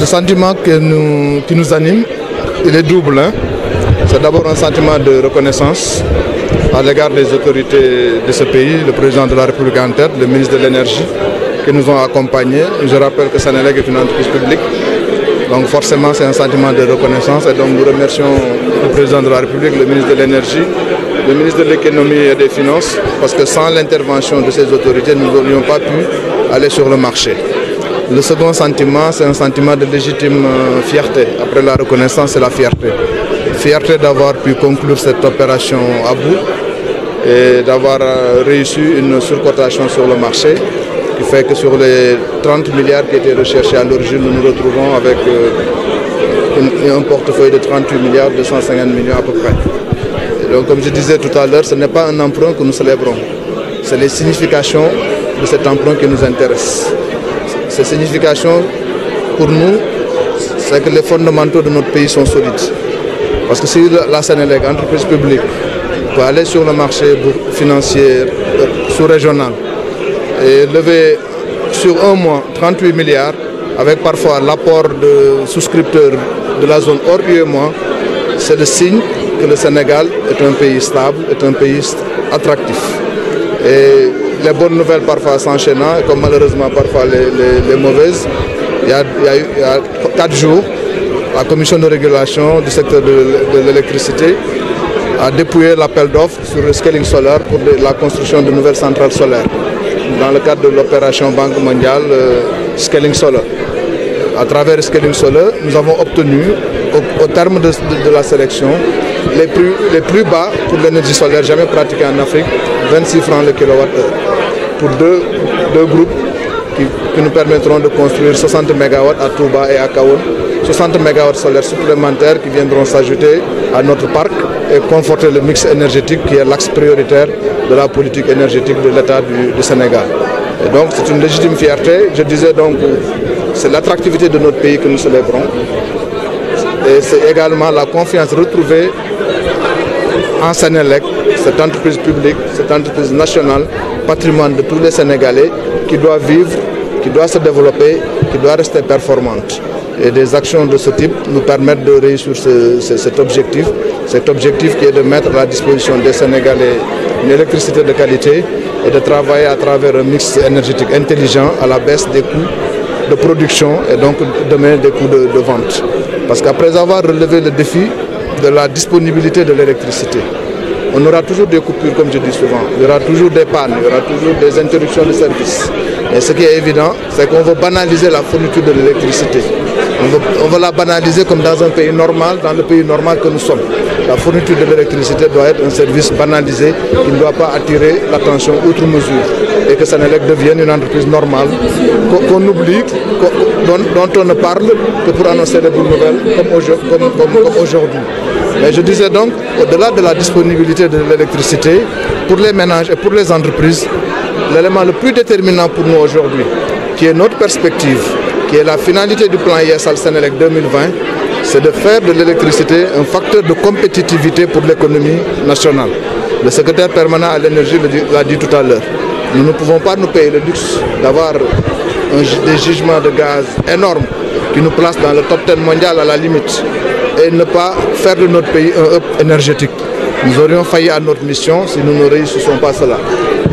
Le sentiment qui nous anime, il est double. C'est d'abord un sentiment de reconnaissance à l'égard des autorités de ce pays, le président de la République en tête, le ministre de l'Énergie, qui nous ont accompagnés. Je rappelle que Senelec est une entreprise publique. Donc forcément, c'est un sentiment de reconnaissance. Et donc nous remercions le président de la République, le ministre de l'Énergie, le ministre de l'Économie et des Finances, parce que sans l'intervention de ces autorités, nous n'aurions pas pu aller sur le marché. Le second sentiment, c'est un sentiment de légitime fierté. Après la reconnaissance, c'est la fierté. Fierté d'avoir pu conclure cette opération à bout et d'avoir réussi une surcotation sur le marché, qui fait que sur les 30 milliards qui étaient recherchés à l'origine, nous nous retrouvons avec un portefeuille de 38 milliards 250 millions à peu près. Et donc, comme je disais tout à l'heure, ce n'est pas un emprunt que nous célébrons, c'est les significations de cet emprunt qui nous intéressent. Ces significations, pour nous, c'est que les fondamentaux de notre pays sont solides. Parce que si la Senelec, entreprise publique, peut aller sur le marché financier sous-régional et lever sur un mois 38 milliards, avec parfois l'apport de souscripteurs de la zone hors UEMOA, c'est le signe que le Sénégal est un pays stable, est un pays attractif. Et les bonnes nouvelles parfois s'enchaînant, comme malheureusement parfois les mauvaises. Il y a 4 jours, la commission de régulation du secteur de l'électricité a dépouillé l'appel d'offres sur le scaling solaire pour la construction de nouvelles centrales solaires dans le cadre de l'opération Banque mondiale Scaling Solar. À travers Scaling Solar, nous avons obtenu au terme de la sélection les plus bas pour l'énergie solaire jamais pratiquée en Afrique, 26 francs le kilowattheure, pour deux groupes qui nous permettront de construire 60 MW à Touba et à Kaon, 60 MW solaires supplémentaires qui viendront s'ajouter à notre parc et conforter le mix énergétique qui est l'axe prioritaire de la politique énergétique de l'État du Sénégal. Et donc c'est une légitime fierté. Je disais donc c'est l'attractivité de notre pays que nous célébrons. Et c'est également la confiance retrouvée en Senelec, cette entreprise publique, cette entreprise nationale, patrimoine de tous les Sénégalais, qui doit vivre, qui doit se développer, qui doit rester performante. Et des actions de ce type nous permettent de réussir cet objectif qui est de mettre à la disposition des Sénégalais une électricité de qualité et de travailler à travers un mix énergétique intelligent à la baisse des coûts de production et donc demain des coûts de vente. Parce qu'après avoir relevé le défi de la disponibilité de l'électricité, on aura toujours des coupures, comme je dis souvent, il y aura toujours des pannes, il y aura toujours des interruptions de service. Et ce qui est évident, c'est qu'on veut banaliser la fourniture de l'électricité. On veut la banaliser comme dans un pays normal, dans le pays normal que nous sommes. La fourniture de l'électricité doit être un service banalisé qui ne doit pas attirer l'attention outre mesure. Et que Senelec devienne une entreprise normale, qu'on oublie, dont on ne parle que pour annoncer des bonnes nouvelles comme aujourd'hui. Mais je disais donc, au-delà de la disponibilité de l'électricité, pour les ménages et pour les entreprises, l'élément le plus déterminant pour nous aujourd'hui, qui est notre perspective, qui est la finalité du plan ISL Senelec 2020, c'est de faire de l'électricité un facteur de compétitivité pour l'économie nationale. Le secrétaire permanent à l'énergie l'a dit tout à l'heure. Nous ne pouvons pas nous payer le luxe d'avoir des gisements de gaz énormes qui nous placent dans le top 10 mondial à la limite et ne pas faire de notre pays un hub énergétique. Nous aurions failli à notre mission si nous ne réussissons pas cela.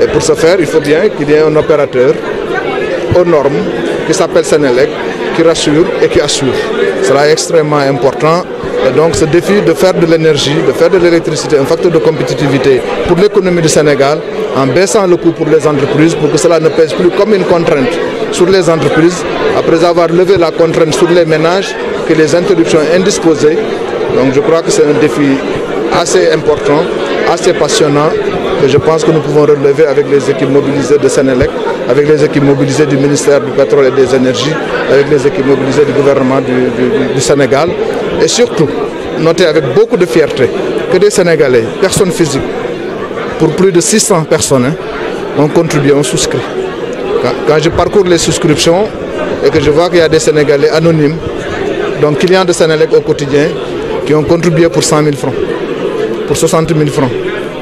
Et pour ce faire, il faut bien qu'il y ait un opérateur aux normes qui s'appelle Senelec, qui rassure et qui assure. Ce sera extrêmement important. Et donc ce défi de faire de l'énergie, de faire de l'électricité un facteur de compétitivité pour l'économie du Sénégal, en baissant le coût pour les entreprises, pour que cela ne pèse plus comme une contrainte sur les entreprises, après avoir levé la contrainte sur les ménages, que les interruptions indisposées. Donc je crois que c'est un défi assez important, assez passionnant, que je pense que nous pouvons relever avec les équipes mobilisées de Senelec, avec les équipes mobilisées du ministère du Pétrole et des Énergies, avec les équipes mobilisées du gouvernement du Sénégal. Et surtout, noter avec beaucoup de fierté que des Sénégalais, personnes physiques, pour plus de 600 personnes, ont contribué, ont souscrit. Quand je parcours les souscriptions et que je vois qu'il y a des Sénégalais anonymes, donc clients de Senelec au quotidien, qui ont contribué pour 100 000 francs, pour 60 000 francs.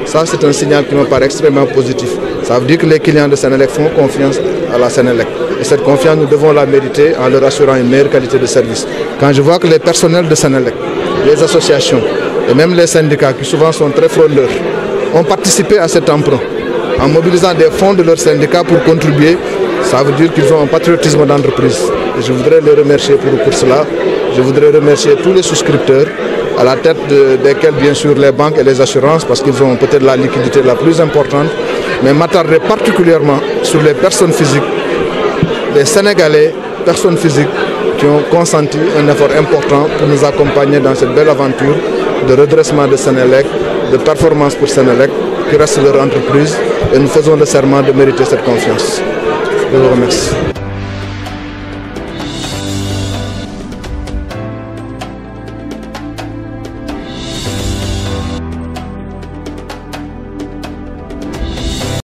Ça, c'est un signal qui me paraît extrêmement positif. Ça veut dire que les clients de Senelec font confiance à la Sénélec. Et cette confiance, nous devons la mériter en leur assurant une meilleure qualité de service. Quand je vois que les personnels de Sénélec, les associations et même les syndicats, qui souvent sont très fraudeurs, ont participé à cet emprunt en mobilisant des fonds de leurs syndicats pour contribuer, ça veut dire qu'ils ont un patriotisme d'entreprise. Et je voudrais les remercier pour cela. Je voudrais remercier tous les souscripteurs, à la tête desquels bien sûr les banques et les assurances, parce qu'ils ont peut-être la liquidité la plus importante, mais m'attarder particulièrement sur les personnes physiques, les Sénégalais, personnes physiques qui ont consenti un effort important pour nous accompagner dans cette belle aventure de redressement de Sénélec, de performance pour Sénélec, qui reste leur entreprise, et nous faisons le serment de mériter cette confiance. Je vous remercie.